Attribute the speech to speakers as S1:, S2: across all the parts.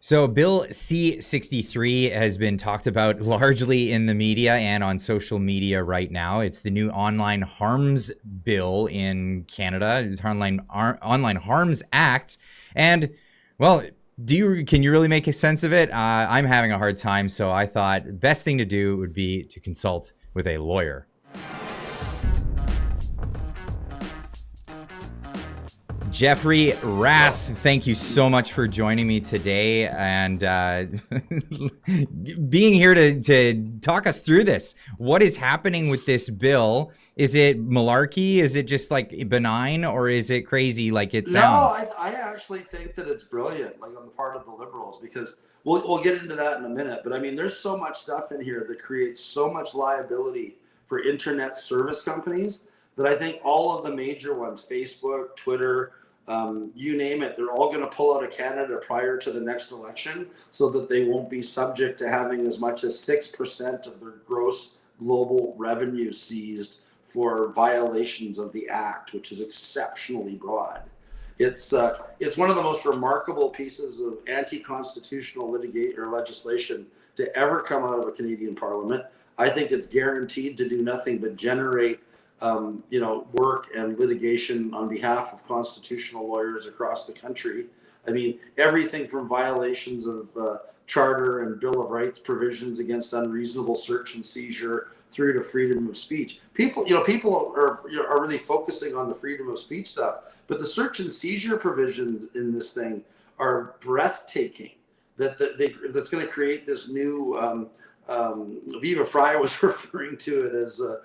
S1: So Bill C-63 has been talked about largely in the media and on social media right now. It's the new online harms bill in Canada. It's online harms act. And, well, can you really make a sense of it? I'm having a hard time, so I thought the best thing to do would be to consult with a lawyer. Jeffrey Rath, thank you so much for joining me today and being here to talk us through this. What is happening with this bill? Is it malarkey? Is it just like benign, or is it crazy like it sounds?
S2: No, I actually think that it's brilliant, like on the part of the Liberals, because we'll get into that in a minute. But I mean, there's so much stuff in here that creates so much liability for internet service companies that I think all of the major ones, Facebook, Twitter, you name it, they're all going to pull out of Canada prior to the next election so that they won't be subject to having as much as 6% of their gross global revenue seized for violations of the Act, which is exceptionally broad. It's one of the most remarkable pieces of anti-constitutional legislation to ever come out of a Canadian Parliament. I think it's guaranteed to do nothing but generate work and litigation on behalf of constitutional lawyers across the country. I mean, everything from violations of Charter and Bill of Rights provisions against unreasonable search and seizure through to freedom of speech. People are really focusing on the freedom of speech stuff, but the search and seizure provisions in this thing are breathtaking. That's going to create this new. Viva Frei was referring to it as a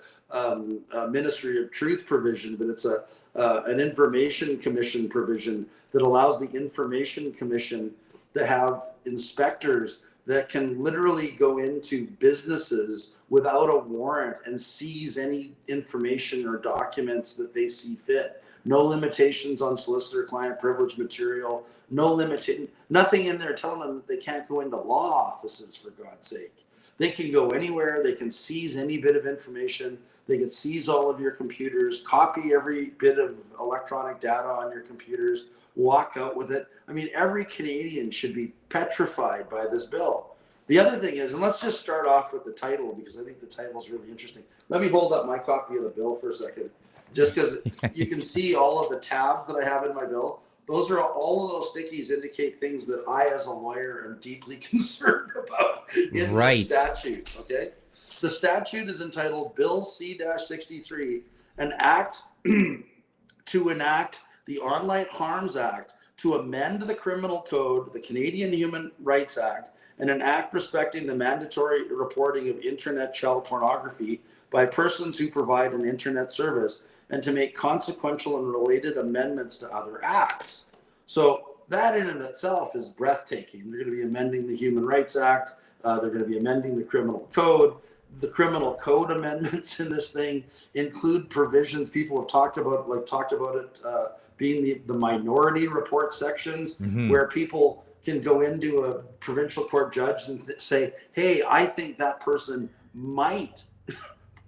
S2: Ministry of Truth provision, but it's an Information Commission provision that allows the Information Commission to have inspectors that can literally go into businesses without a warrant and seize any information or documents that they see fit. No limitations on solicitor-client privilege material, nothing in there telling them that they can't go into law offices, for God's sake. They can go anywhere. They can seize any bit of information. They can seize all of your computers, copy every bit of electronic data on your computers, walk out with it. I mean, every Canadian should be petrified by this bill. The other thing is, and let's just start off with the title, because I think the title is really interesting. Let me hold up my copy of the bill for a second, just because you can see all of the tabs that I have in my bill. Those are all of those stickies indicate things that I, as a lawyer, am deeply concerned about in the statute. Okay, the statute is entitled Bill C-63, an act to enact the Online Harms Act to amend the Criminal Code, the Canadian Human Rights Act, and an act respecting the mandatory reporting of internet child pornography by persons who provide an internet service, and to make consequential and related amendments to other acts. So that in and itself is breathtaking. They're going to be amending the Human Rights Act. They're going to be amending the Criminal Code. The Criminal Code amendments in this thing include provisions people have talked about it being the minority report sections, where people can go into a provincial court judge and say, hey, I think that person might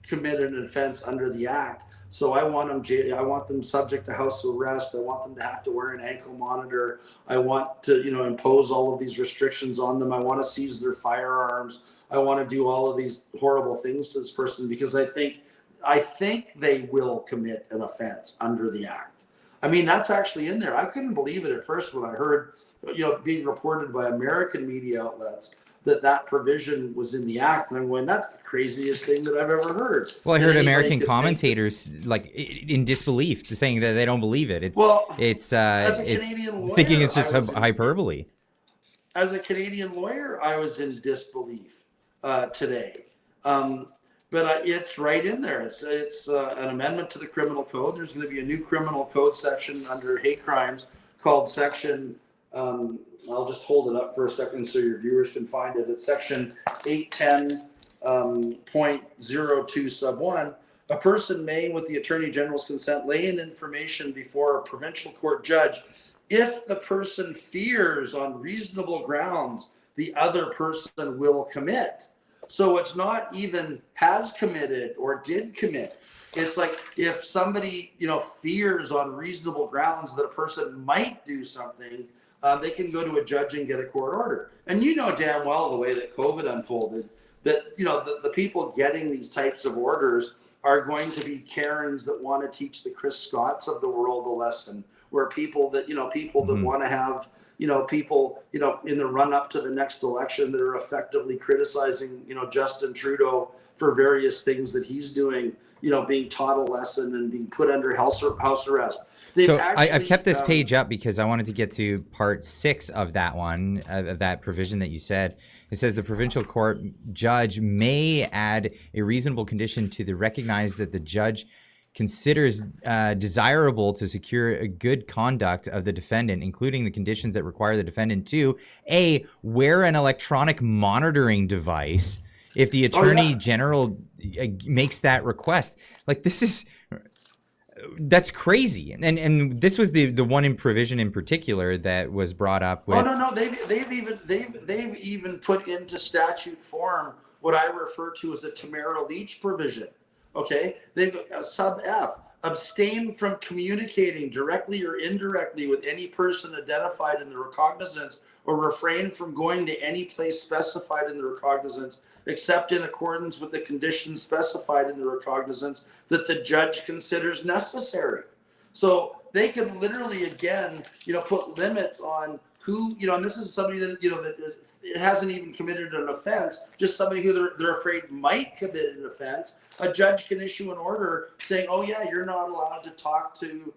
S2: commit an offense under the Act. So I want them subject to house arrest. I want them to have to wear an ankle monitor. I want to, impose all of these restrictions on them. I want to seize their firearms. I want to do all of these horrible things to this person because I think they will commit an offense under the Act. I mean, that's actually in there. I couldn't believe it at first when I heard, being reported by American media outlets that provision was in the Act, and I'm going, that's the craziest thing that I've ever heard.
S1: Well, I heard American commentators like in disbelief, saying that they don't believe it.
S2: As a Canadian lawyer,
S1: thinking it's just hyperbole.
S2: As a Canadian lawyer, I was in disbelief today, but it's right in there. It's an amendment to the Criminal Code. There's going to be a new Criminal Code section under hate crimes called Section. I'll just hold it up for a second so your viewers can find it. It's Section 810.02 sub 1. A person may, with the Attorney General's consent, lay in information before a provincial court judge if the person fears on reasonable grounds the other person will commit. So it's not even has committed or did commit. It's like if somebody, fears on reasonable grounds that a person might do something, they can go to a judge and get a court order. And you know damn well the way that COVID unfolded, that the people getting these types of orders are going to be Karens that want to teach the Chris Scotts of the world a lesson, where people that want to have people in the run up to the next election that are effectively criticizing Justin Trudeau for various things that he's doing, being taught a lesson and being put under house arrest.
S1: I've kept this page up because I wanted to get to part 6 of that one, of that provision that you said. It says the provincial court judge may add a reasonable condition to the recognize that the judge considers desirable to secure a good conduct of the defendant, including the conditions that require the defendant to A, wear an electronic monitoring device if the attorney general makes that request. Like, that's crazy. And this was the one in provision in particular that was brought up with.
S2: They've even put into statute form what I refer to as a Tamara Leach provision. Okay, they've got sub F, abstain from communicating directly or indirectly with any person identified in the recognizance, or refrain from going to any place specified in the recognizance except in accordance with the conditions specified in the recognizance that the judge considers necessary. So they can literally, again, put limits on who, and this is somebody that, it hasn't even committed an offense, just somebody who they're afraid might commit an offense. A judge can issue an order saying, oh yeah, you're not allowed to talk to,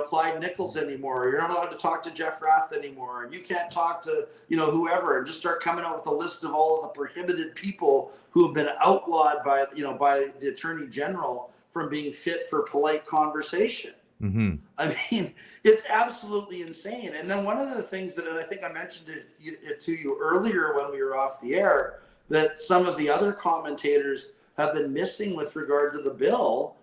S2: Clyde Nichols anymore. Or you're not allowed to talk to Jeff Rath anymore. And you can't talk to, whoever, and just start coming out with a list of all of the prohibited people who have been outlawed by the Attorney General from being fit for polite conversation.
S1: Mm-hmm.
S2: I mean, it's absolutely insane. And then one of the things that, and I think I mentioned it to you earlier when we were off the air, that some of the other commentators have been missing with regard to the bill.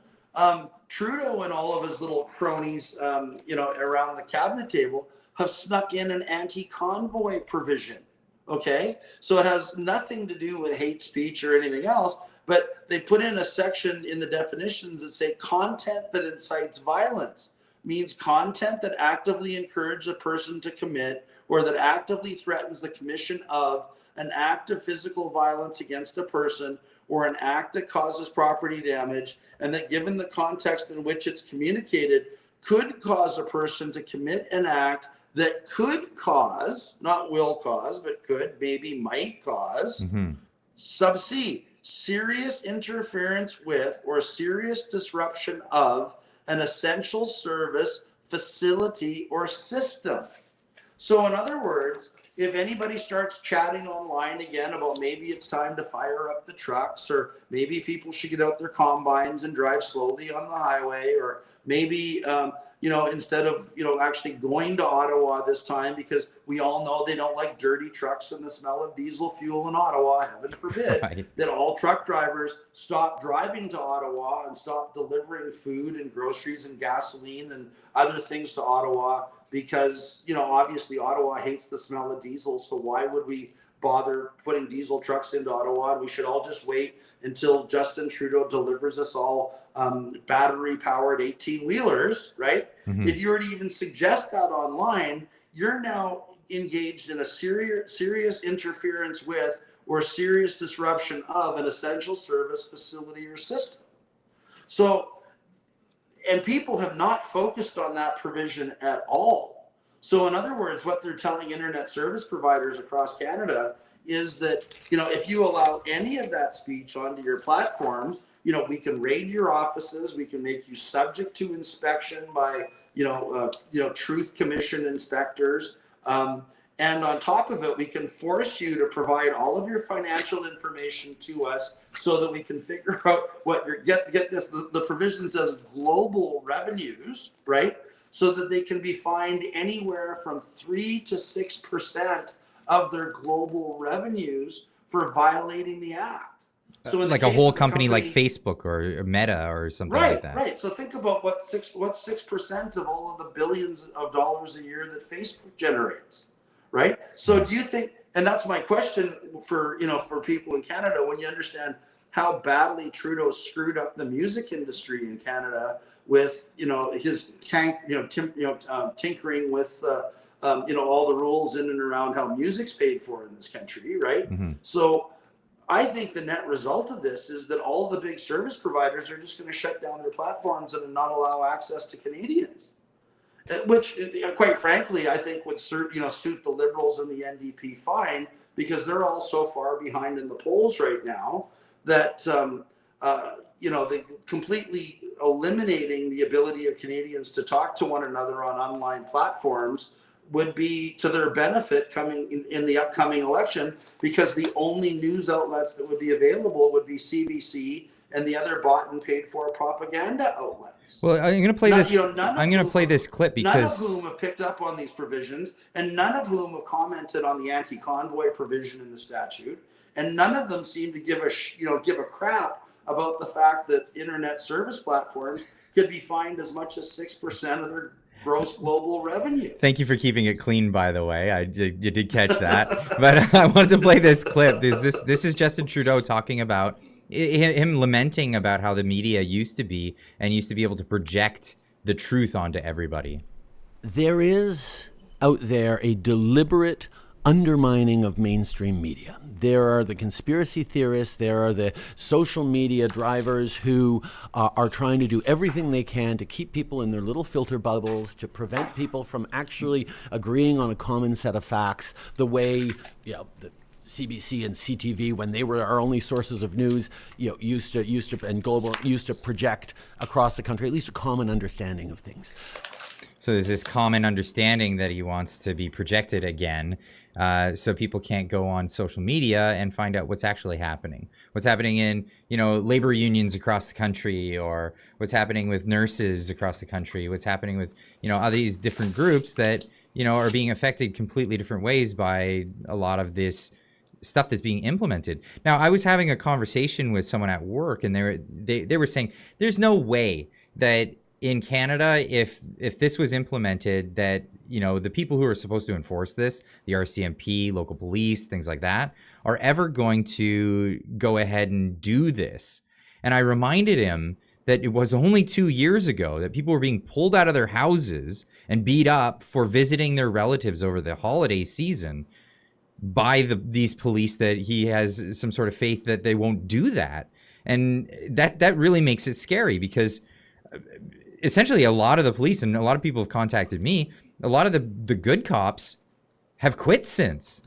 S2: Trudeau and all of his little cronies, around the cabinet table have snuck in an anti-convoy provision. Okay, so it has nothing to do with hate speech or anything else. But they put in a section in the definitions that say content that incites violence means content that actively encourages a person to commit or that actively threatens the commission of an act of physical violence against a person or an act that causes property damage, and that given the context in which it's communicated could cause a person to commit an act that could cause, not will cause, but could, maybe might cause, sub C, serious interference with or serious disruption of an essential service, facility, or system. So in other words, if anybody starts chatting online again about maybe it's time to fire up the trucks, or maybe people should get out their combines and drive slowly on the highway, or maybe instead of actually going to Ottawa this time, because we all know they don't like dirty trucks and the smell of diesel fuel in Ottawa, heaven forbid, right, that all truck drivers stop driving to Ottawa and stop delivering food and groceries and gasoline and other things to Ottawa, because obviously Ottawa hates the smell of diesel. So why would we bother putting diesel trucks into Ottawa? And we should all just wait until Justin Trudeau delivers us all battery powered 18-wheelers, right? Mm-hmm. If you were to even suggest that online, you're now engaged in a serious interference with or serious disruption of an essential service, facility, or system. So, and people have not focused on that provision at all. So in other words, what they're telling internet service providers across Canada is that, if you allow any of that speech onto your platforms, we can raid your offices, we can make you subject to inspection by, Truth Commission inspectors. And on top of it, we can force you to provide all of your financial information to us so that we can figure out what your, get this, the provision says global revenues, right? So that they can be fined anywhere from 3 to 6% of their global revenues for violating the act. So in
S1: like a whole company like Facebook or Meta or something like that.
S2: Right. So think about what's 6% of all of the billions of dollars a year that Facebook generates, right? So do you think, and that's my question for people in Canada, when you understand how badly Trudeau screwed up the music industry in Canada with, his tinkering with, all the rules in and around how music's paid for in this country, right?
S1: Mm-hmm.
S2: So I think the net result of this is that all the big service providers are just going to shut down their platforms and not allow access to Canadians, which, quite frankly, I think would suit the Liberals and the NDP fine, because they're all so far behind in the polls right now that they completely eliminating the ability of Canadians to talk to one another on online platforms would be to their benefit coming in the upcoming election, because the only news outlets that would be available would be CBC and the other bought and paid for propaganda outlets.
S1: Well, I'm going to play this. I'm going to play this clip because
S2: none of whom have picked up on these provisions, and none of whom have commented on the anti-convoy provision in the statute, and none of them seem to give a crap about the fact that internet service platforms could be fined as much as 6% of their gross global revenue.
S1: Thank you for keeping it clean, by the way. You did catch that. But I wanted to play this clip. This is Justin Trudeau talking about him lamenting about how the media used to be able to project the truth onto everybody.
S3: There is out there a deliberate undermining of mainstream media. There are the conspiracy theorists, there are the social media drivers who are trying to do everything they can to keep people in their little filter bubbles, to prevent people from actually agreeing on a common set of facts, the way, the CBC and CTV, when they were our only sources of news, used to project across the country at least a common understanding of things.
S1: So there's this common understanding that he wants to be projected again, so people can't go on social media and find out what's actually happening. What's happening in, labor unions across the country, or what's happening with nurses across the country, what's happening with, all these different groups that, are being affected completely different ways by a lot of this stuff that's being implemented. Now, I was having a conversation with someone at work, and they were saying there's no way that in Canada, if this was implemented, that the people who are supposed to enforce this, the RCMP, local police, things like that, are ever going to go ahead and do this. And I reminded him that it was only 2 years ago that people were being pulled out of their houses and beat up for visiting their relatives over the holiday season by these police, that he has some sort of faith that they won't do that. And that really makes it scary, because essentially a lot of the police, and a lot of people have contacted me, a lot of the good cops have quit since.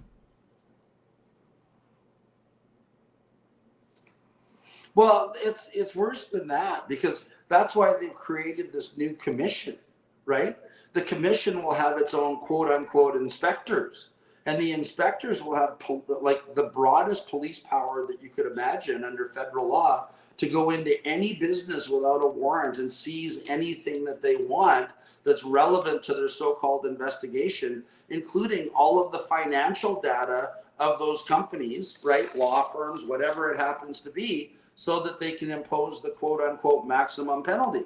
S2: Well, it's worse than that, because that's why they've created this new commission, right? The commission will have its own quote unquote inspectors, and the inspectors will have the broadest police power that you could imagine under federal law, to go into any business without a warrant and seize anything that they want that's relevant to their so-called investigation, including all of the financial data of those companies, right? Law firms, whatever it happens to be, so that they can impose the quote-unquote maximum penalty.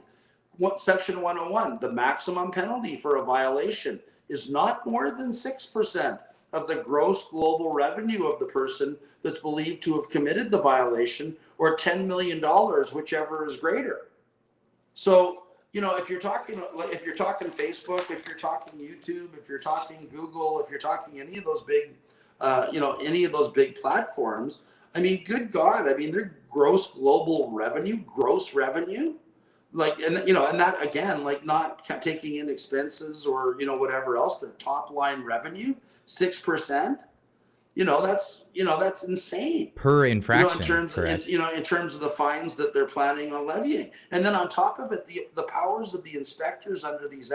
S2: Section 101, the maximum penalty for a violation is not more than 6% of the gross global revenue of the person that's believed to have committed the violation, or $10 million, whichever is greater. So, if you're talking Facebook, if you're talking YouTube, if you're talking Google, if you're talking any of those big, platforms, I mean, good God, their gross global revenue, and that again, not taking in expenses or, whatever else, their top line revenue, 6%. That's insane
S1: per infraction.
S2: In terms of the fines that they're planning on levying. And then on top of it, the powers of the inspectors under this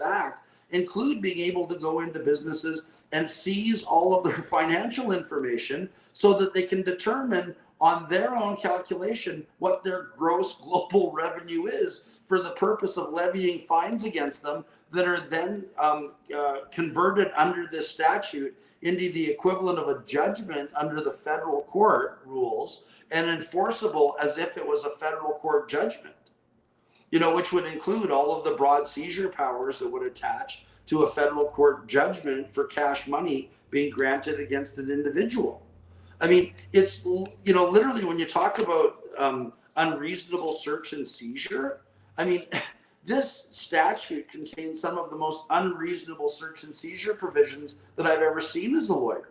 S2: act include being able to go into businesses and seize all of their financial information, so that they can determine on their own calculation what their gross global revenue is, for the purpose of levying fines against them that are then converted under this statute into the equivalent of a judgment under the federal court rules, and enforceable as if it was a federal court judgment, which would include all of the broad seizure powers that would attach to a federal court judgment for cash money being granted against an individual. It's, literally, when you talk about unreasonable search and seizure, I mean, this statute contains some of the most unreasonable search and seizure provisions that I've ever seen as a lawyer.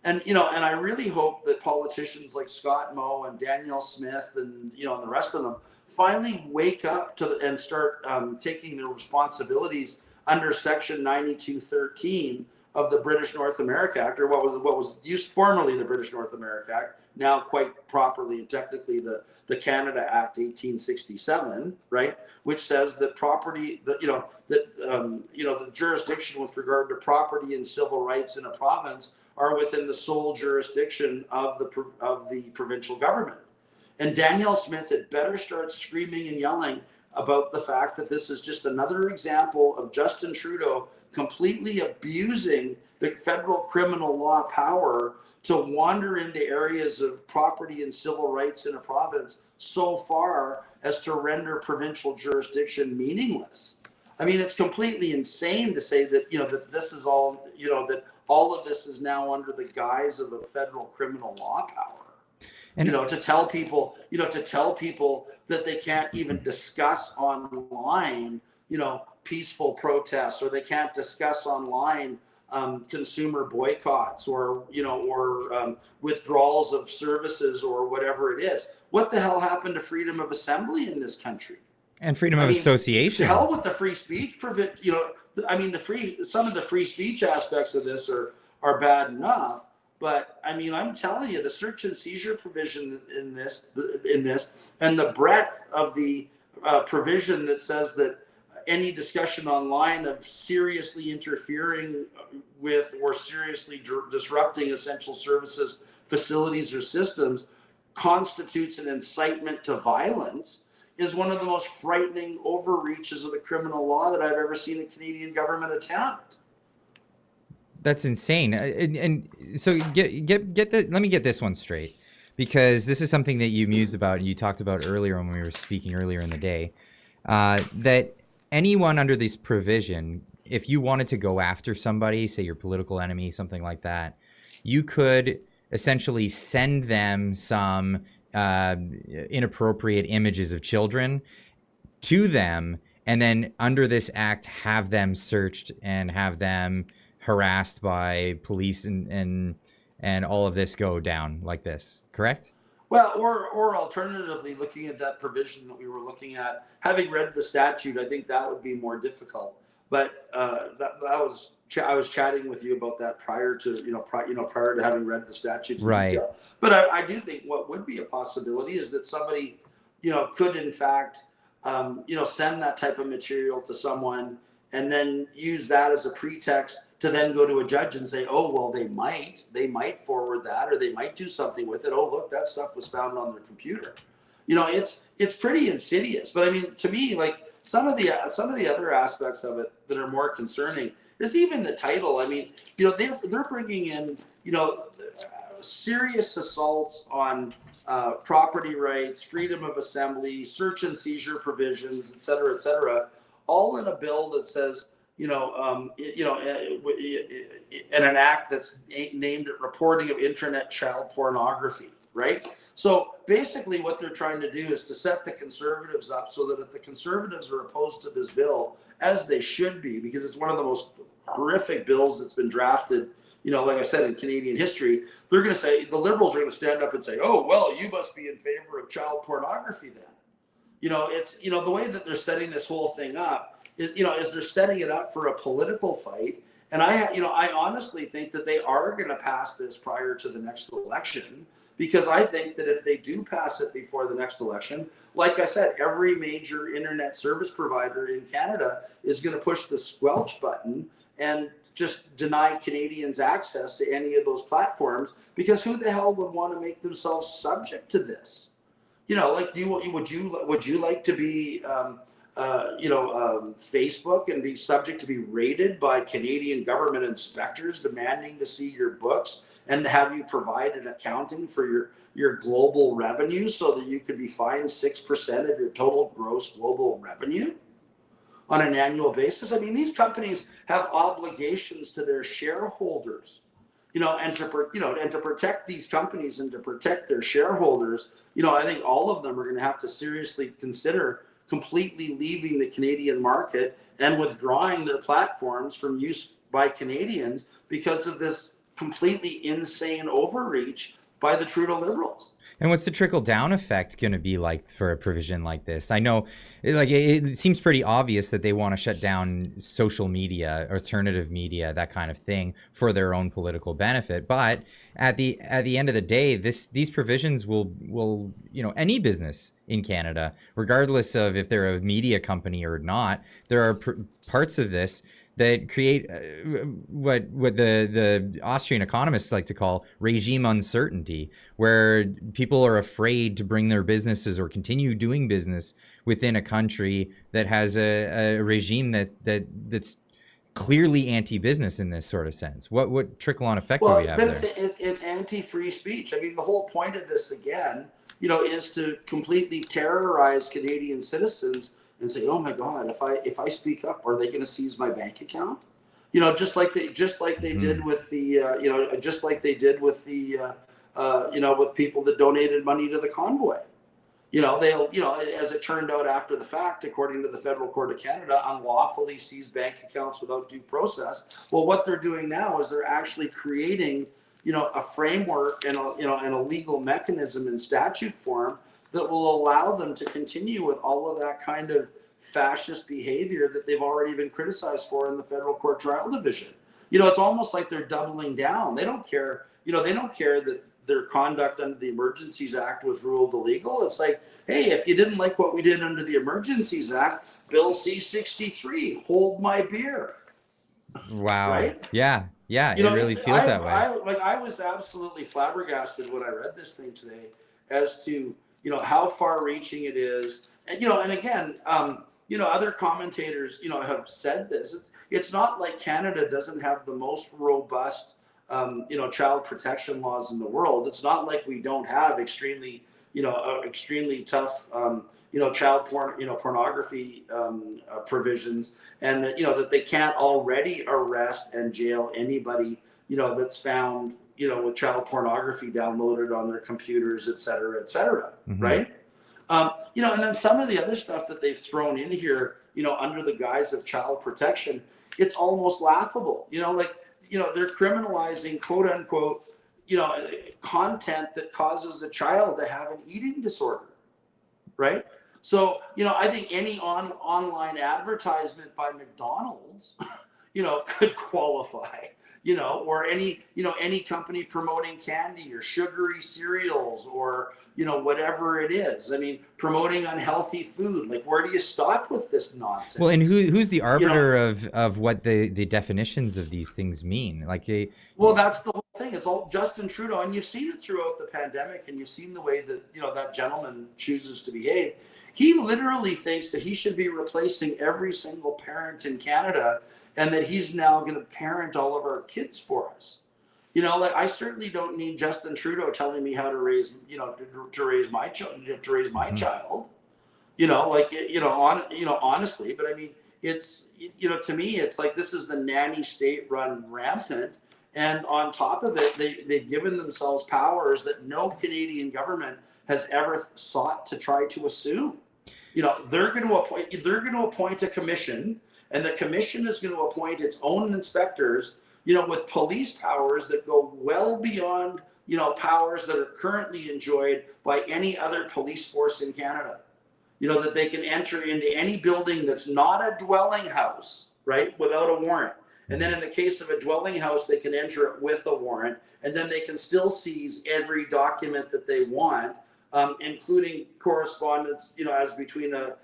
S2: And, and I really hope that politicians like Scott Moe and Danielle Smith and, and the rest of them finally wake up and start taking their responsibilities under Section 9213 of the British North America Act, or what was used formerly the British North America Act, now quite properly and technically the Canada Act 1867, right, which says that property, the jurisdiction with regard to property and civil rights in a province are within the sole jurisdiction of the provincial government. And Danielle Smith had better start screaming and yelling about the fact that this is just another example of Justin Trudeau completely abusing the federal criminal law power to wander into areas of property and civil rights in a province so far as to render provincial jurisdiction meaningless. I mean, it's completely insane to say that, that this is all, that all of this is now under the guise of a federal criminal law power. And to tell people that they can't even discuss online, peaceful protests, or they can't discuss online consumer boycotts, or withdrawals of services, or whatever it is. What the hell happened to freedom of assembly in this country?
S1: And freedom of association.
S2: To hell with the free speech some of the free speech aspects of this are bad enough. But I mean, I'm telling you, the search and seizure provision in this, and the breadth of the provision that says that any discussion online of seriously interfering with or seriously disrupting essential services, facilities, or systems constitutes an incitement to violence is one of the most frightening overreaches of the criminal law that I've ever seen a Canadian government attempt.
S1: That's insane. And so let me get this one straight, because this is something that you mused about and you talked about earlier when we were speaking earlier in the day, that anyone under this provision, if you wanted to go after somebody, say your political enemy, something like that, you could essentially send them some inappropriate images of children to them, and then under this act have them searched and have them harassed by police and all of this go down like this, correct?
S2: Well, or alternatively, looking at that provision that we were looking at, having read the statute, I think that would be more difficult. But I was chatting with you about that prior to prior to having read the statute in detail. But I do think what would be a possibility is that somebody could in fact send that type of material to someone and then use that as a pretext to then go to a judge and say, oh, well, they might forward that, or they might do something with it. Oh, look, that stuff was found on their computer. It's pretty insidious. But I mean, to me, like some of the other aspects of it that are more concerning is even the title. I mean, they're bringing in, serious assaults on property rights, freedom of assembly, search and seizure provisions, et cetera, all in a bill that says, and an act that's named at reporting of internet child pornography, right? So basically what they're trying to do is to set the Conservatives up so that if the Conservatives are opposed to this bill, as they should be, because it's one of the most horrific bills that's been drafted, like I said, in Canadian history, they're going to say, the Liberals are going to stand up and say, oh, well, you must be in favor of child pornography then. It's, the way that they're setting this whole thing up is they're setting it up for a political fight. And I honestly think that they are going to pass this prior to the next election, because I think that if they do pass it before the next election, like I said, every major internet service provider in Canada is going to push the squelch button and just deny Canadians access to any of those platforms, because who the hell would want to make themselves subject to this? Like, would you like to be Facebook and be subject to be raided by Canadian government inspectors demanding to see your books and to have you provide an accounting for your global revenue so that you could be fined 6% of your total gross global revenue on an annual basis? I mean, these companies have obligations to their shareholders, and to protect these companies and to protect their shareholders, I think all of them are going to have to seriously consider completely leaving the Canadian market and withdrawing their platforms from use by Canadians because of this completely insane overreach by the Trudeau Liberals.
S1: And what's the trickle down effect going to be like for a provision like this? I know, it seems pretty obvious that they want to shut down social media, alternative media, that kind of thing for their own political benefit. But at the end of the day, these provisions will any business in Canada, regardless of if they're a media company or not, there are parts of this that create what the Austrian economists like to call regime uncertainty, where people are afraid to bring their businesses or continue doing business within a country that has a regime that's clearly anti-business in this sort of sense. What trickle-on effect do we have there?
S2: It's anti-free speech. I mean, the whole point of this, again, is to completely terrorize Canadian citizens and say, "Oh my God, if I speak up, are they going to seize my bank account?" Just like they did with the with people that donated money to the convoy. They'll as it turned out after the fact, according to the Federal Court of Canada, unlawfully seized bank accounts without due process. Well, what they're doing now is they're actually creating a framework and a legal mechanism in statute form that will allow them to continue with all of that kind of fascist behavior that they've already been criticized for in the Federal Court Trial Division. It's almost like they're doubling down. They don't care. They don't care that their conduct under the Emergencies Act was ruled illegal. It's like, hey, if you didn't like what we did under the Emergencies Act, Bill C-63, hold my beer.
S1: Wow.
S2: Right?
S1: Yeah. It really feels that way.
S2: I was absolutely flabbergasted when I read this thing today as to how far-reaching it is, and again, other commentators have said this. It's not like Canada doesn't have the most robust child protection laws in the world. It's not like we don't have extremely tough child pornography provisions, and that they can't already arrest and jail anybody that's found with child pornography downloaded on their computers, et cetera, mm-hmm. Right? And then some of the other stuff that they've thrown in here, under the guise of child protection, it's almost laughable. They're criminalizing, quote unquote, content that causes a child to have an eating disorder, right? So, I think any online advertisement by McDonald's, could qualify. Or any company promoting candy or sugary cereals or, whatever it is. I mean, promoting unhealthy food. Like, where do you stop with this nonsense?
S1: Well, and who's the arbiter of what the definitions of these things mean?
S2: Well, that's the whole thing. It's all Justin Trudeau. And you've seen it throughout the pandemic, and you've seen the way that, that gentleman chooses to behave. He literally thinks that he should be replacing every single parent in Canada, and that he's now going to parent all of our kids for us. I certainly don't need Justin Trudeau telling me how to raise, to raise my child, child. Honestly. But I mean, it's, to me, it's like this is the nanny state run rampant, and on top of it, they've given themselves powers that no Canadian government has ever sought to try to assume. They're going to appoint a commission. And the commission is going to appoint its own inspectors, with police powers that go well beyond, powers that are currently enjoyed by any other police force in Canada. That they can enter into any building that's not a dwelling house, right, without a warrant. And then in the case of a dwelling house, they can enter it with a warrant. And then they can still seize every document that they want, including correspondence, as between a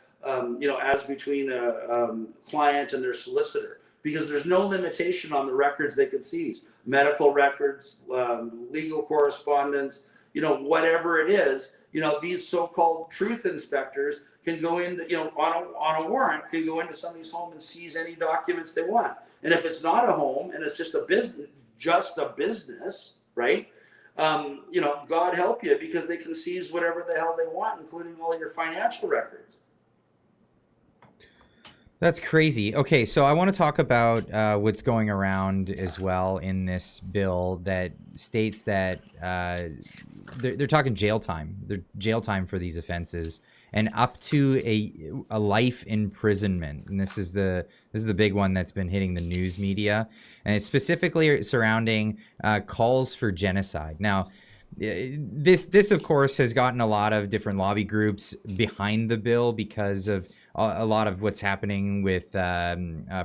S2: client and their solicitor, because there's no limitation on the records they could seize. Medical records, legal correspondence, whatever it is, these so-called truth inspectors can go into, on a warrant, can go into somebody's home and seize any documents they want. And if it's not a home and it's just a business, right? God help you, because they can seize whatever the hell they want, including all your financial records.
S1: That's crazy. Okay, so I want to talk about what's going around as well in this bill that states that they're talking jail time. They're jail time for these offenses, and up to a life imprisonment. And this is the big one that's been hitting the news media, and it's specifically surrounding calls for genocide. Now, this of course has gotten a lot of different lobby groups behind the bill because of a lot of what's happening with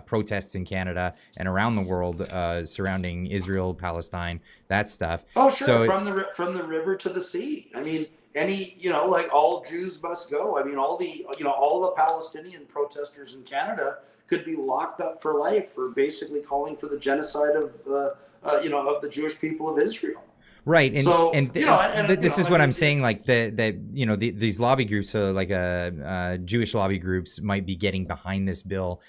S1: protests in Canada and around the world surrounding Israel, Palestine, that stuff.
S2: Oh, sure.
S1: So,
S2: From the river to the sea. I mean, like all Jews must go. I mean, all the Palestinian protesters in Canada could be locked up for life for basically calling for the genocide of the Jewish people of Israel.
S1: right, and
S2: So,
S1: this is what I'm saying. Like these lobby groups, so like Jewish lobby groups, might be getting behind this bill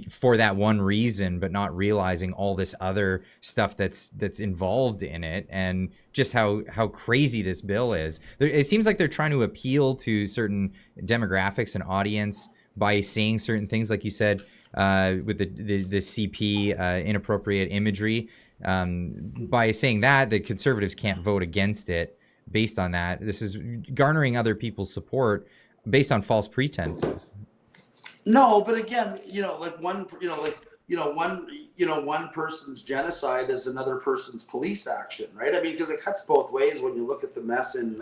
S1: for that one reason, but not realizing all this other stuff that's involved in it, and just how crazy this bill is. It seems like they're trying to appeal to certain demographics and audience by saying certain things, like you said, with the CP inappropriate imagery. By saying that, the Conservatives can't vote against it based on that. This is garnering other people's support based on false pretenses.
S2: No, but again, one person's genocide is another person's police action, right? I mean, because it cuts both ways when you look at the mess in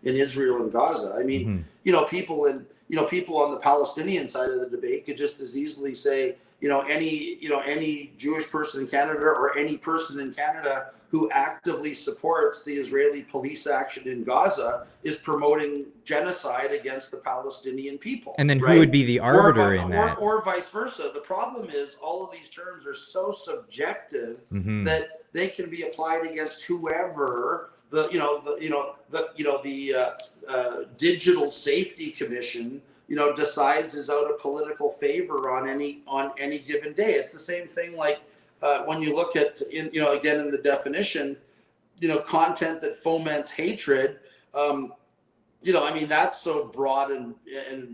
S2: Israel and Gaza. I mean, people on the Palestinian side of the debate could just as easily say, any Jewish person in Canada or any person in Canada who actively supports the Israeli police action in Gaza is promoting genocide against the Palestinian people.
S1: And then
S2: right?
S1: who would be the arbiter in that?
S2: Or vice versa. The problem is all of these terms are so subjective that they can be applied against whoever the Digital Safety Commission decides is out of political favor on any given day. It's the same thing like when you look at again in the definition, content that foments hatred. I mean, that's so broad and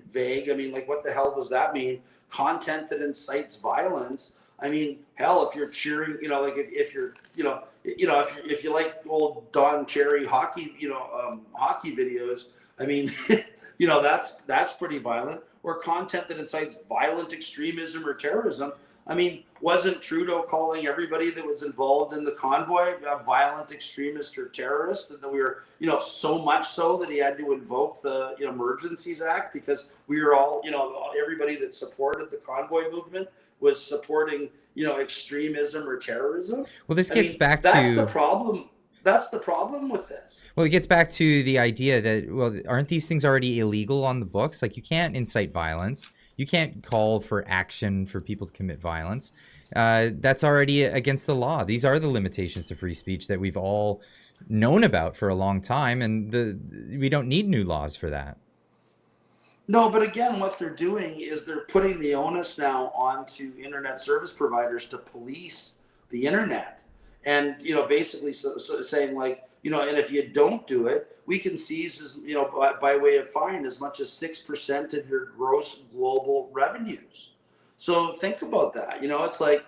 S2: vague. I mean, like, what the hell does that mean? Content that incites violence. I mean, hell, if you're cheering, if you like old Don Cherry hockey, hockey videos. I mean, that's pretty violent. Or content that incites violent extremism or terrorism. I mean, wasn't Trudeau calling everybody that was involved in the convoy a violent extremist or terrorist? And that we were, so much so that he had to invoke the Emergencies Act because we were all, everybody that supported the convoy movement was supporting, extremism or terrorism.
S1: Well, this gets back
S2: that's
S1: to
S2: the problem. That's the problem with this.
S1: Well, it gets back to the idea that, well, aren't these things already illegal on the books? Like, you can't incite violence. You can't call for action for people to commit violence. That's already against the law. These are the limitations to free speech that we've all known about for a long time, and we don't need new laws for that.
S2: No, but again, what they're doing is they're putting the onus now onto internet service providers to police the internet. And, basically saying like, and if you don't do it, we can seize, as by way of fine, as much as 6% of your gross global revenues. So think about that. It's like,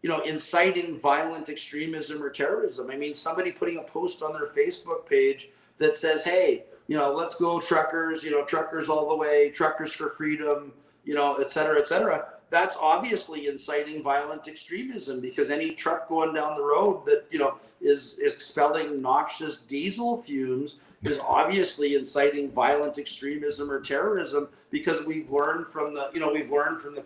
S2: inciting violent extremism or terrorism. I mean, somebody putting a post on their Facebook page that says, hey, let's go truckers, truckers all the way, truckers for freedom, et cetera, et cetera. That's obviously inciting violent extremism because any truck going down the road that, is expelling noxious diesel fumes is obviously inciting violent extremism or terrorism because we've learned from the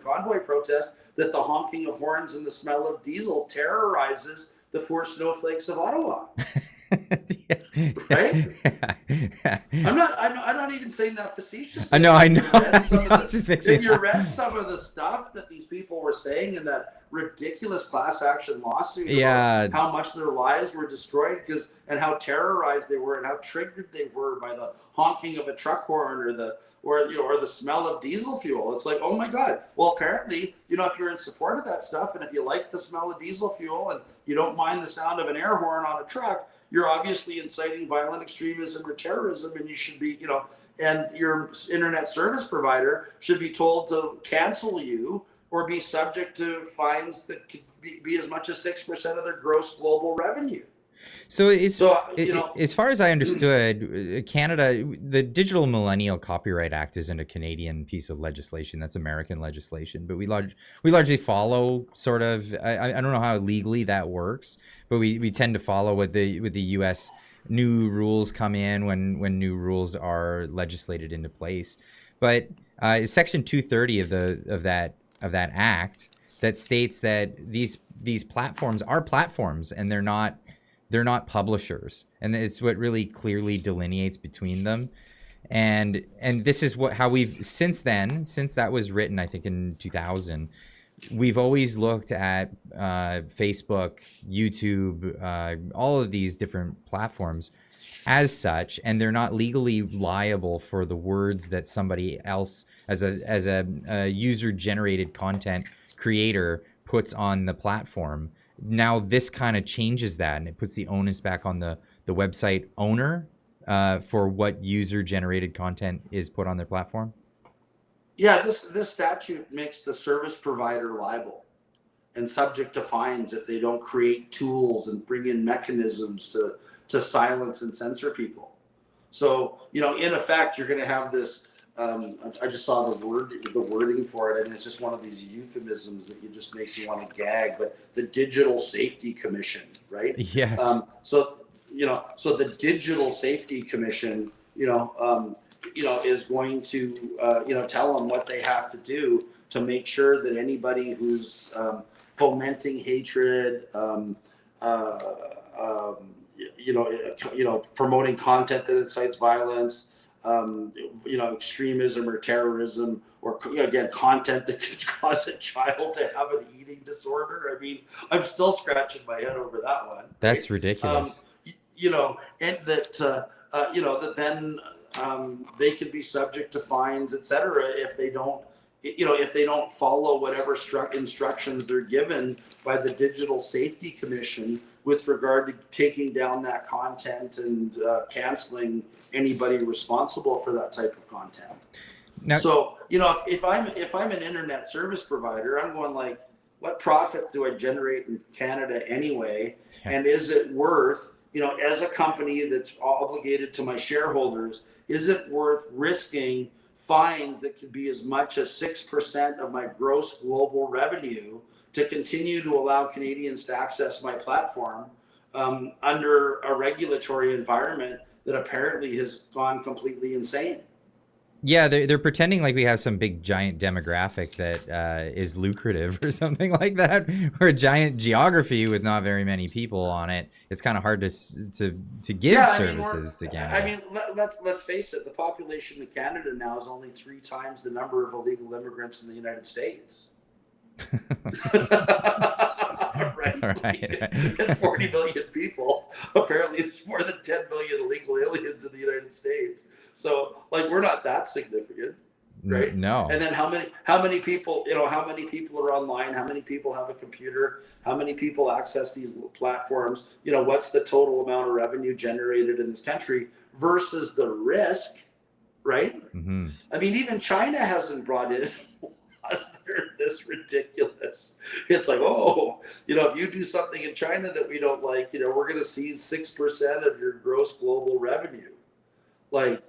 S2: convoy protest that the honking of horns and the smell of diesel terrorizes the poor snowflakes of Ottawa. Right? I'm not even saying that facetiously.
S1: I know.
S2: If you read some of the stuff that these people were saying in that ridiculous class action lawsuit about how much their lives were destroyed and how terrorized they were and how triggered they were by the honking of a truck horn or the smell of diesel fuel. It's like, oh my God. Well, apparently, if you're in support of that stuff and if you like the smell of diesel fuel and you don't mind the sound of an air horn on a truck, you're obviously inciting violent extremism or terrorism, and you should be, and your internet service provider should be told to cancel you or be subject to fines that could be as much as 6% of their gross global revenue.
S1: So,
S2: You know,
S1: as far as I understood, Canada, the Digital Millennial Copyright Act isn't a Canadian piece of legislation. That's American legislation. But we largely follow sort of, I don't know how legally that works, but we tend to follow what the U.S. new rules come in when new rules are legislated into place. But Section 230 of that act that states that these platforms are platforms and they're not publishers, and it's what really clearly delineates between them. And this is how we've since that was written, I think in 2000, we've always looked at Facebook, YouTube, all of these different platforms as such, and they're not legally liable for the words that somebody else as a user generated content creator puts on the platform. Now this kind of changes that, and it puts the onus back on the website owner for what user generated content is put on their platform.
S2: Yeah, this statute makes the service provider liable and subject to fines if they don't create tools and bring in mechanisms to silence and censor people. So, you know, in effect, you're going to have this. I just saw the wording for it. I mean, it's just one of these euphemisms that just makes you want to gag. But the Digital Safety Commission, right?
S1: Yes.
S2: So the Digital Safety Commission, is going to, tell them what they have to do to make sure that anybody who's fomenting hatred, promoting content that incites violence, extremism or terrorism, or again, content that could cause a child to have an eating disorder. I mean, I'm still scratching my head over that one.
S1: That's right? Ridiculous.
S2: And that then they could be subject to fines, etc., if they don't follow whatever instructions they're given by the Digital Safety Commission with regard to taking down that content and canceling anybody responsible for that type of content. Now, so, if I'm an internet service provider, I'm going like, what profits do I generate in Canada anyway? And is it worth, as a company that's obligated to my shareholders, is it worth risking fines that could be as much as 6% of my gross global revenue to continue to allow Canadians to access my platform under a regulatory environment that apparently has gone completely insane?
S1: Yeah, they're pretending like we have some big giant demographic that is lucrative or something like that, or a giant geography with not very many people on it. It's kind of hard to give services to Canada.
S2: I mean, let's face it. The population of Canada now is only 3 times the number of illegal immigrants in the United States. right. And 40 million people. Apparently, there's more than 10 million illegal aliens in the United States. So, we're not that significant, right?
S1: No.
S2: And then how many people are online? How many people have a computer? How many people access these platforms? What's the total amount of revenue generated in this country versus the risk, right?
S1: Mm-hmm.
S2: I mean, even China hasn't brought in laws that are this ridiculous. It's like, if you do something in China that we don't like, we're going to seize 6% of your gross global revenue. Do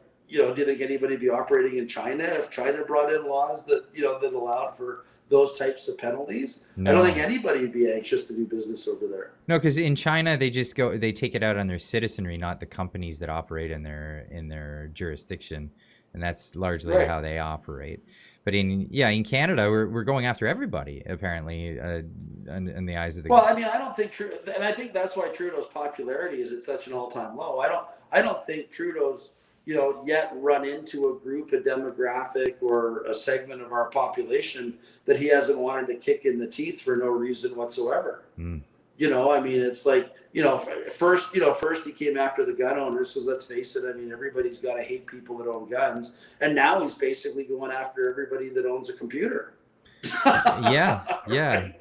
S2: you think anybody would be operating in China if China brought in laws that, that allowed for those types of penalties? No. I don't think anybody would be anxious to do business over there.
S1: No, because in China, they take it out on their citizenry, not the companies that operate in their jurisdiction. And that's largely how they operate. But in Canada, we're going after everybody, apparently, in the eyes of the.
S2: Well, I mean, I don't think and I think that's why Trudeau's popularity is at such an all-time low. I don't think Trudeau's yet run into a group, a demographic, or a segment of our population that he hasn't wanted to kick in the teeth for no reason whatsoever.
S1: Mm.
S2: I mean, it's like, first he came after the gun owners, because let's face it, I mean, everybody's got to hate people that own guns. And now he's basically going after everybody that owns a computer.
S1: Yeah.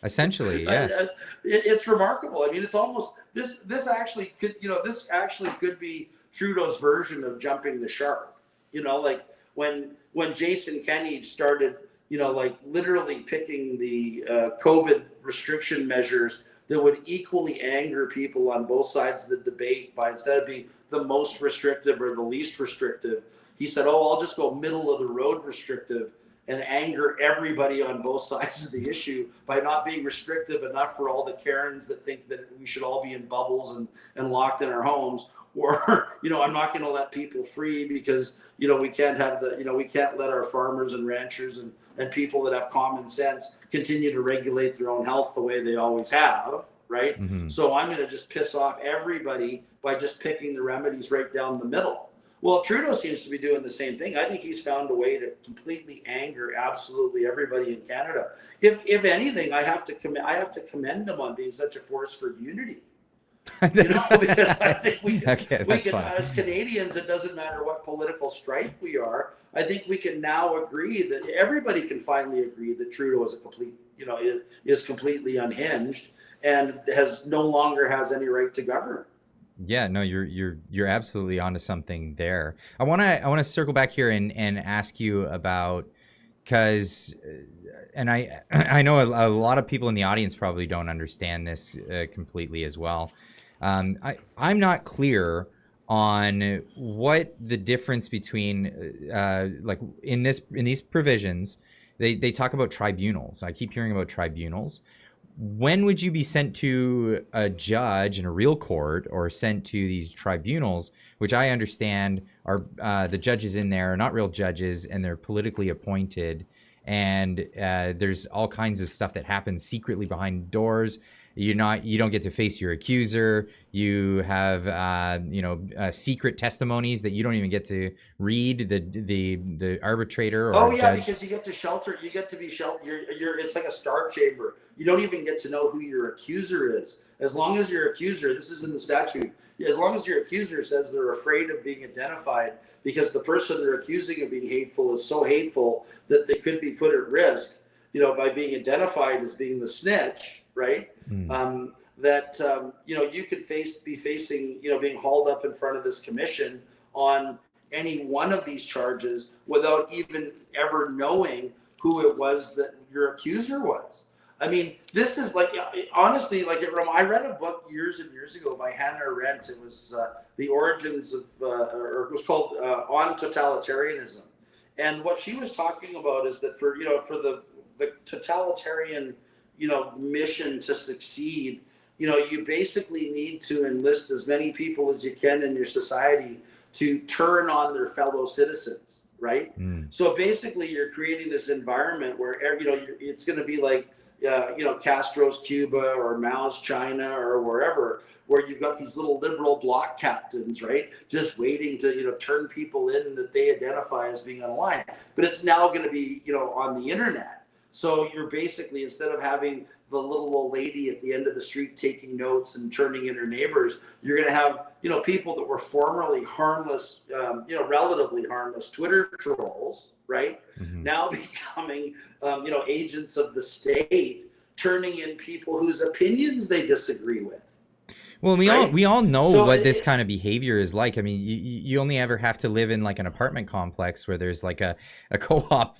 S1: Essentially, yes.
S2: It's remarkable. I mean, it's almost, this actually could be Trudeau's version of jumping the shark. like when Jason Kenney started, like literally picking the COVID restriction measures that would equally anger people on both sides of the debate by, instead of being the most restrictive or the least restrictive, he said, oh, I'll just go middle of the road restrictive and anger everybody on both sides of the issue by not being restrictive enough for all the Karens that think that we should all be in bubbles and locked in our homes. Or, I'm not going to let people free because, we can't have we can't let our farmers and ranchers and people that have common sense continue to regulate their own health the way they always have, right? Mm-hmm. So I'm going to just piss off everybody by just picking the remedies right down the middle. Well, Trudeau seems to be doing the same thing. I think he's found a way to completely anger absolutely everybody in Canada. If anything, I have to commend him on being such a force for unity. Because I think we can as Canadians, it doesn't matter what political stripe we are. I think we can now agree that everybody can finally agree that Trudeau is is completely unhinged and no longer has any right to govern.
S1: Yeah, no, you're absolutely onto something there. I want to circle back here and ask you about, because and I know a lot of people in the audience probably don't understand this completely as well. I'm not clear on what the difference between like in these provisions, they talk about tribunals. I keep hearing about tribunals. When would you be sent to a judge in a real court or sent to these tribunals, which I understand are the judges in there are not real judges and they're politically appointed, and there's all kinds of stuff that happens secretly behind doors. You don't get to face your accuser. You have secret testimonies that you don't even get to read. The arbitrator or
S2: judge.
S1: Because
S2: you get to shelter. You get to be sheltered. It's like a star chamber. You don't even get to know who your accuser is. As long as your accuser, this is in the statute, as long as your accuser says they're afraid of being identified because the person they're accusing of being hateful is so hateful that they could be put at risk, by being identified as being the snitch, right? Mm. You could be facing, being hauled up in front of this commission on any one of these charges without even ever knowing who it was that your accuser was. I mean, this is like, honestly, I read a book years and years ago by Hannah Arendt. It was The Origins of, or it was called On Totalitarianism. And what she was talking about is that for the totalitarian, mission to succeed, you basically need to enlist as many people as you can in your society to turn on their fellow citizens, right? Mm. So basically you're creating this environment where, it's going to be like, Castro's Cuba or Mao's China or wherever, where you've got these little liberal bloc captains, right? Just waiting to, turn people in that they identify as being online. But it's now going to be, on the internet. So you're basically, instead of having the little old lady at the end of the street taking notes and turning in her neighbors, you're going to have, people that were formerly harmless, relatively harmless Twitter trolls, right? Mm-hmm. Now becoming, agents of the state, turning in people whose opinions they disagree with.
S1: Well, we all know what this kind of behavior is like. I mean, you only ever have to live in like an apartment complex where there's like a co-op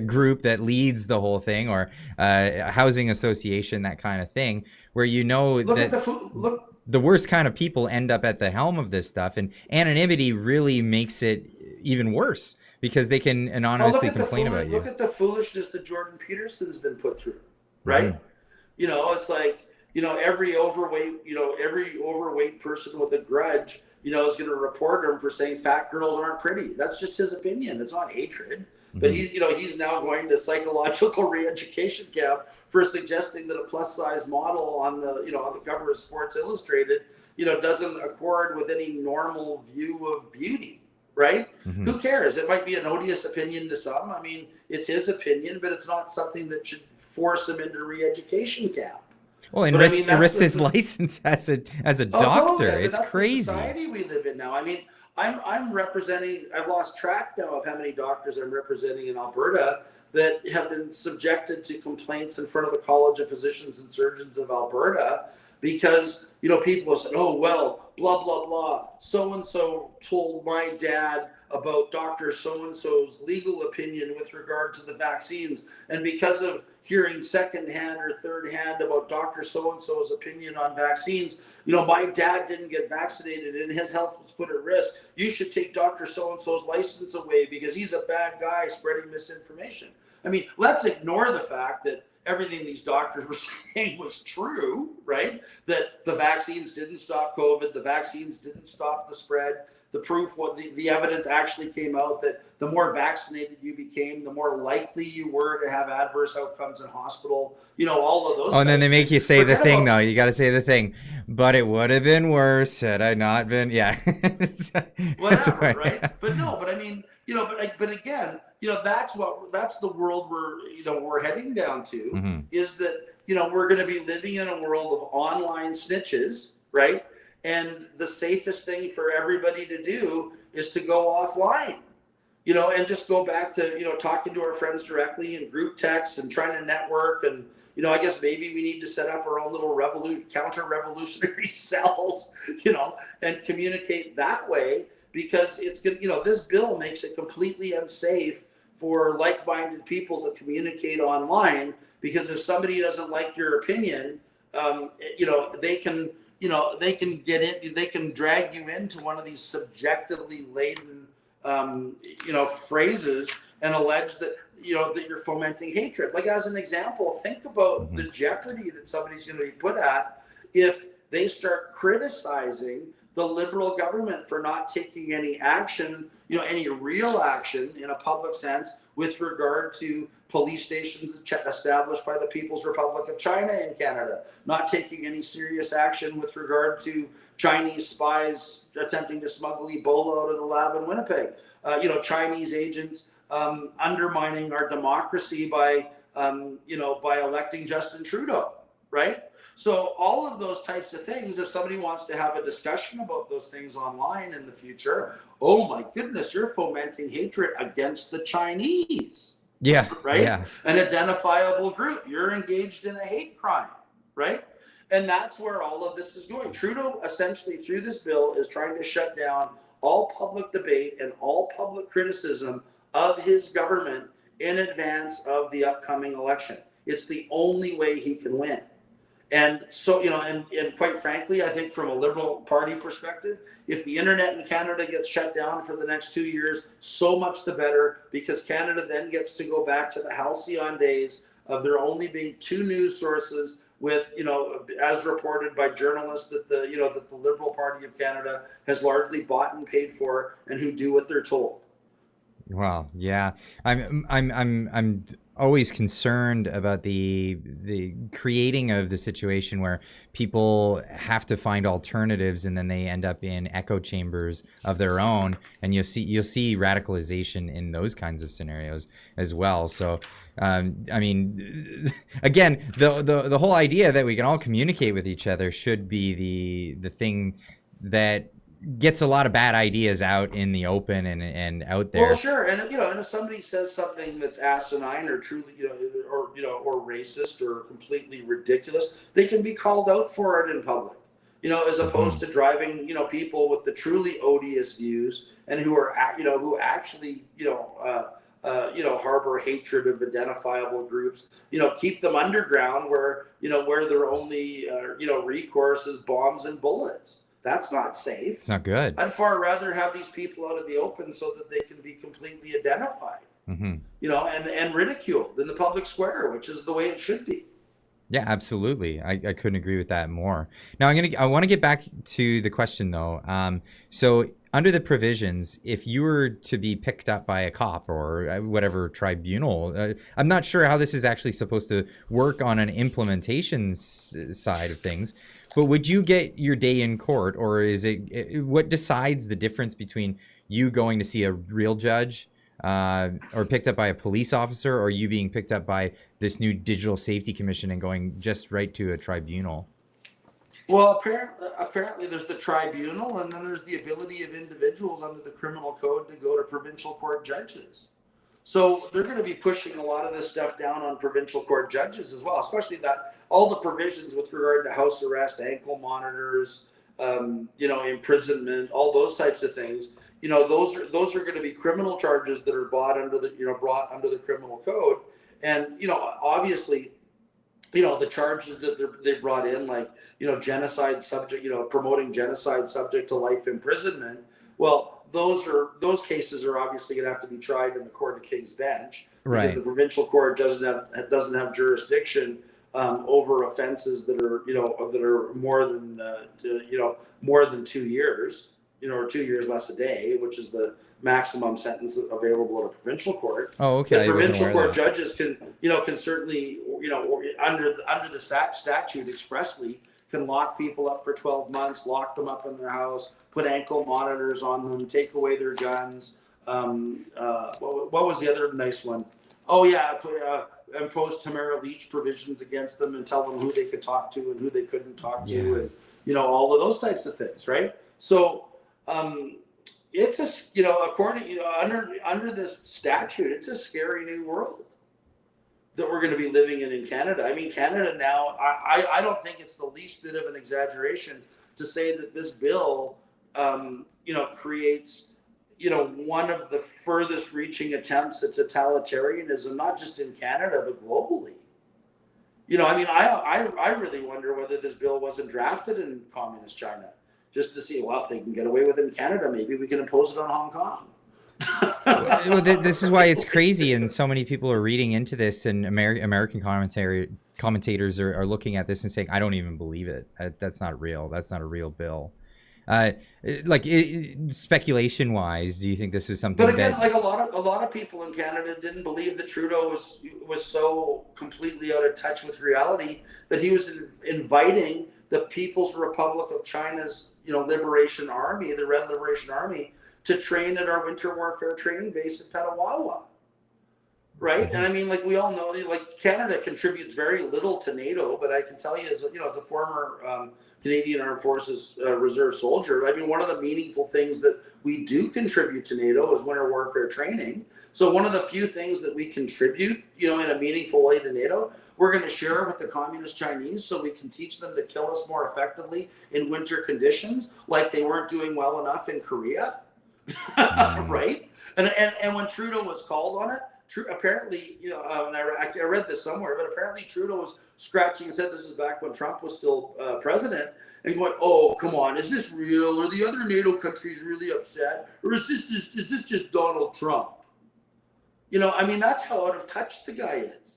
S1: group that leads the whole thing, or a housing association, that kind of thing, where the worst kind of people end up at the helm of this stuff, and anonymity really makes it even worse because they can anonymously complain about you.
S2: Look at the foolishness that Jordan Peterson's been put through, right? Mm-hmm. It's like, every overweight person with a grudge, is going to report him for saying fat girls aren't pretty. That's just his opinion. It's not hatred. Mm-hmm. But he's now going to psychological re-education camp for suggesting that a plus size model on the cover of Sports Illustrated, doesn't accord with any normal view of beauty. Right? Mm-hmm. Who cares? It might be an odious opinion to some. I mean, it's his opinion, but it's not something that should force him into re-education camp.
S1: Well, and risk his license as a doctor.
S2: Totally.
S1: It's crazy.
S2: The society we live in now. I mean, I'm representing. I've lost track now of how many doctors I'm representing in Alberta that have been subjected to complaints in front of the College of Physicians and Surgeons of Alberta because, people have said, oh, well, blah, blah, blah. So-and-so told my dad about Dr. So-and-so's legal opinion with regard to the vaccines. And because of hearing secondhand or third hand about Dr. So-and-so's opinion on vaccines, my dad didn't get vaccinated and his health was put at risk. You should take Dr. So-and-so's license away because he's a bad guy spreading misinformation. I mean, let's ignore the fact that everything these doctors were saying was true, right? That the vaccines didn't stop COVID, the vaccines didn't stop the spread. The proof, the evidence actually came out that the more vaccinated you became, the more likely you were to have adverse outcomes in hospital. All of those.
S1: Oh, and then they make you say the thing, though. You got to say the thing. But it would have been worse had I not been. Yeah.
S2: Whatever, right? But I mean, but again, that's the world we're heading down to, is that, we're going to be living in a world of online snitches, right? And the safest thing for everybody to do is to go offline, and just go back to, talking to our friends directly and group texts and trying to network. And, I guess maybe we need to set up our own little counter-revolutionary cells, and communicate that way, because it's good. This bill makes it completely unsafe for like-minded people to communicate online, because if somebody doesn't like your opinion, they can get in, they can drag you into one of these subjectively laden, phrases and allege that, that you're fomenting hatred. Like, as an example, think about the jeopardy that somebody's going to be put at if they start criticizing the Liberal government for not taking any action, any real action in a public sense with regard to police stations established by the People's Republic of China in Canada, not taking any serious action with regard to Chinese spies attempting to smuggle Ebola out of the lab in Winnipeg, Chinese agents undermining our democracy by electing Justin Trudeau, right? So all of those types of things, if somebody wants to have a discussion about those things online in the future, oh my goodness, you're fomenting hatred against the Chinese.
S1: Yeah.
S2: Right?
S1: Yeah.
S2: An identifiable group. You're engaged in a hate crime, right? And that's where all of this is going. Trudeau, essentially, through this bill, is trying to shut down all public debate and all public criticism of his government in advance of the upcoming election. It's the only way he can win. And so, and quite frankly, I think from a Liberal Party perspective, if the internet in Canada gets shut down for the next 2 years, so much the better, because Canada then gets to go back to the halcyon days of there only being two news sources with, as reported by journalists that the Liberal Party of Canada has largely bought and paid for, and who do what they're told.
S1: Wow. Yeah. I'm always concerned about the creating of the situation where people have to find alternatives and then they end up in echo chambers of their own, and you'll see radicalization in those kinds of scenarios as well. So again, the whole idea that we can all communicate with each other should be the thing that gets a lot of bad ideas out in the open and out there.
S2: Well, sure, and and if somebody says something that's asinine or truly, or racist or completely ridiculous, they can be called out for it in public. As opposed to driving, people with the truly odious views and who are, who actually, harbor hatred of identifiable groups. Keep them underground where their only, recourse is bombs and bullets. That's not safe.
S1: It's not good.
S2: I'd far rather have these people out in the open so that they can be completely identified, and ridiculed in the public square, which is the way it should be.
S1: Yeah, absolutely. I couldn't agree with that more. Now I want to get back to the question though. So under the provisions, if you were to be picked up by a cop or whatever tribunal, I'm not sure how this is actually supposed to work on an implementation side of things. But would you get your day in court, or is it what decides the difference between you going to see a real judge or picked up by a police officer, or you being picked up by this new Digital Safety Commission and going just right to a tribunal?
S2: Well, apparently there's the tribunal, and then there's the ability of individuals under the criminal code to go to provincial court judges. So they're going to be pushing a lot of this stuff down on provincial court judges as well, especially that all the provisions with regard to house arrest, ankle monitors, imprisonment, all those types of things. Those are going to be criminal charges that are brought under the criminal code, and obviously, the charges that they brought in, like genocide subject, promoting genocide subject to life imprisonment. Well, those cases are obviously going to have to be tried in the Court of King's Bench, because the provincial court doesn't have jurisdiction over offenses that are more than 2 years, or 2 years less a day, which is the maximum sentence available at a provincial court.
S1: Oh, okay.
S2: But provincial court judges can certainly, under the statute expressly, can lock people up for 12 months, lock them up in their house, put ankle monitors on them, take away their guns. What was the other nice one? Oh yeah, impose Tamara Leach provisions against them and tell them who they could talk to and who they couldn't talk to, and all of those types of things, right? So it's according under this statute, it's a scary new world that we're going to be living in Canada. I mean, Canada now, I don't think it's the least bit of an exaggeration to say that this bill, creates, one of the furthest reaching attempts at totalitarianism, not just in Canada, but globally. I really wonder whether this bill wasn't drafted in communist China, just to see, well, if they can get away with it in Canada, maybe we can impose it on Hong Kong.
S1: Well, this is why it's crazy, and so many people are reading into this, and American commentators are looking at this and saying, I don't even believe it. That's not real. That's not a real bill. Speculation wise, do you think this is something?
S2: But again, like a lot of people in Canada didn't believe that Trudeau was so completely out of touch with reality that he was inviting the People's Republic of China's Liberation Army, the Red Liberation Army, to train at our winter warfare training base at Petawawa, right? Mm-hmm. And I mean, like we all know, like Canada contributes very little to NATO, but I can tell you, as a former Canadian Armed Forces Reserve soldier, I mean, one of the meaningful things that we do contribute to NATO is winter warfare training. So one of the few things that we contribute, in a meaningful way to NATO, we're going to share with the communist Chinese so we can teach them to kill us more effectively in winter conditions, like they weren't doing well enough in Korea. Right? And when Trudeau was called on it, apparently, and I read this somewhere, but apparently Trudeau was scratching his head. This is back when Trump was still president, and going, "Oh, come on, is this real? Are the other NATO countries really upset, or is this just Donald Trump?" That's how out of touch the guy is,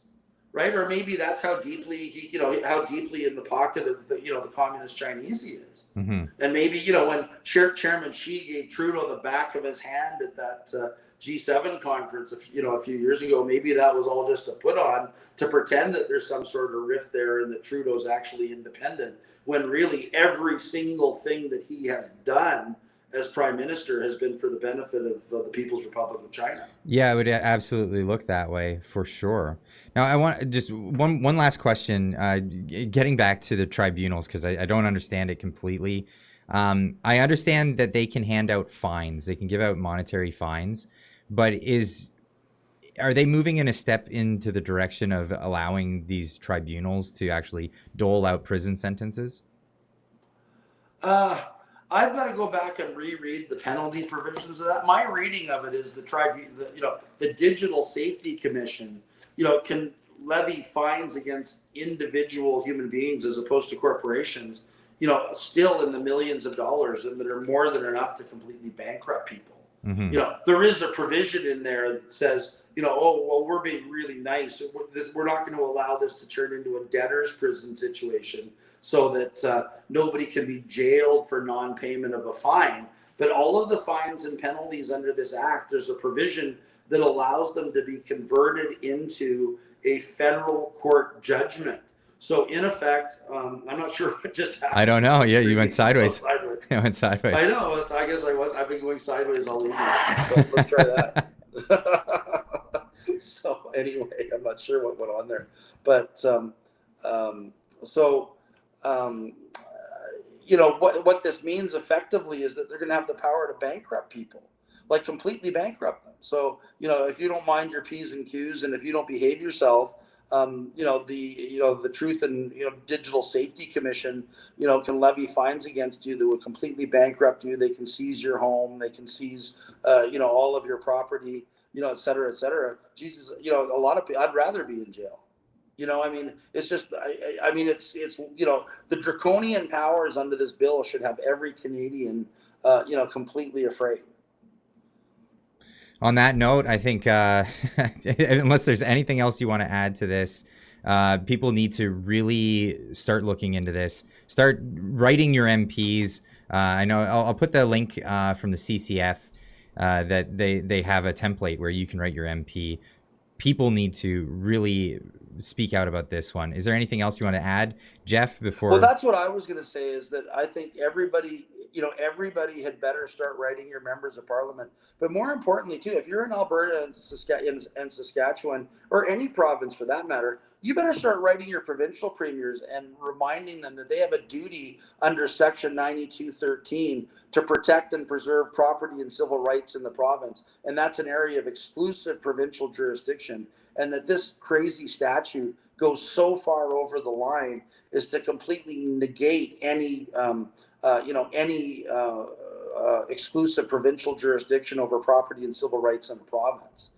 S2: right? Or maybe that's how deeply how deeply in the pocket of the communist Chinese he is. Mm-hmm. And maybe when Chairman Xi gave Trudeau the back of his hand at that G7 conference a few years ago, maybe that was all just a put on to pretend that there's some sort of rift there and that Trudeau's actually independent, when really every single thing that he has done as prime minister has been for the benefit of the People's Republic of China.
S1: Yeah, it would absolutely look that way for sure. Now, I want just one last question, getting back to the tribunals, because I don't understand it completely. I understand that they can hand out fines. They can give out monetary fines, but are they moving in a step into the direction of allowing these tribunals to actually dole out prison sentences?
S2: I've got to go back and reread the penalty provisions of that. My reading of it is the Digital Safety Commission, can levy fines against individual human beings as opposed to corporations, still in the millions of dollars, and that are more than enough to completely bankrupt people. Mm-hmm. There is a provision in there that says, we're being really nice. We're not going to allow this to turn into a debtor's prison situation, so that nobody can be jailed for non-payment of a fine. But all of the fines and penalties under this act, there's a provision that allows them to be converted into a federal court judgment. So in effect, I'm not sure what just happened.
S1: I don't know. Yeah, you went sideways. You went sideways.
S2: I know. I guess I've been going sideways all evening. So let's try that. So anyway, I'm not sure what went on there, but what this means effectively is that they're going to have the power to bankrupt people. like completely bankrupt them. So, if you don't mind your P's and Q's, and if you don't behave yourself, the Truth and Digital Safety Commission, can levy fines against you that would completely bankrupt you. They can seize your home. They can seize, all of your property, et cetera, et cetera. Jesus, a lot of people, I'd rather be in jail. It's just, it's the draconian powers under this bill should have every Canadian, completely afraid.
S1: On that note, I think unless there's anything else you want to add to this, people need to really start looking into this. Start writing your MPs. I know I'll put the link from the CCF that they have a template where you can write your MP. People need to really speak out about this one. Is there anything else you want to add, Jeff, before?
S2: Well, that's what I was going to say, is that I think everybody had better start writing your members of parliament. But more importantly, too, if you're in Alberta and Saskatchewan, or any province for that matter, you better start writing your provincial premiers and reminding them that they have a duty under Section 9213 to protect and preserve property and civil rights in the province. And that's an area of exclusive provincial jurisdiction. And that this crazy statute goes so far over the line is to completely negate any exclusive provincial jurisdiction over property and civil rights in the province.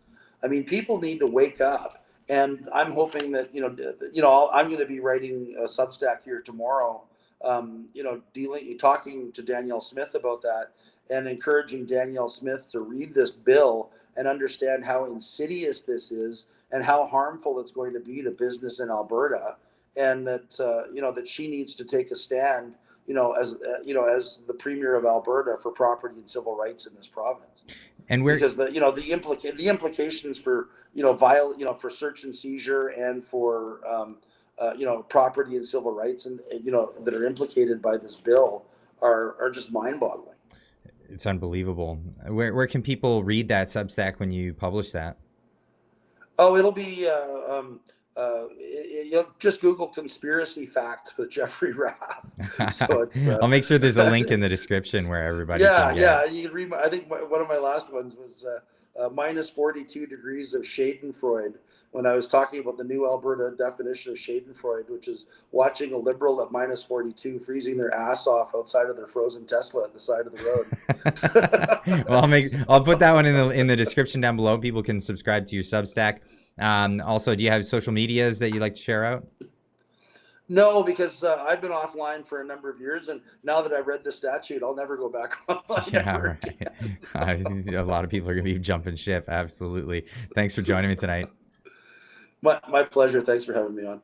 S2: I mean, people need to wake up, and I'm hoping that I'm going to be writing a Substack here tomorrow, talking to Danielle Smith about that, and encouraging Danielle Smith to read this bill and understand how insidious this is and how harmful it's going to be to business in Alberta, and that that she needs to take a stand, as the Premier of Alberta, for property and civil rights in this province.
S1: And where,
S2: because the implications for for search and seizure and for property and civil rights and that are implicated by this bill are just mind-boggling.
S1: It's unbelievable. Where can people read that Substack when you publish that?
S2: Oh, it'll be you'll just Google conspiracy facts with Jeffrey Rath. So it's
S1: I'll make sure there's a link in the description where everybody can get.
S2: Yeah, you can read I think one of my last ones was minus 42 degrees of Schadenfreude, when I was talking about the new Alberta definition of Schadenfreude, which is watching a Liberal at minus 42 freezing their ass off outside of their frozen Tesla at the side of the
S1: road. Well, I'll put that one in the description down below. People can subscribe to your Substack. Also, do you have social medias that you'd like to share out?
S2: No, because I've been offline for a number of years, and now that I read the statute, I'll never go back online.
S1: Yeah, right. A lot of people are going to be jumping ship. Absolutely. Thanks for joining me tonight.
S2: My pleasure. Thanks for having me on.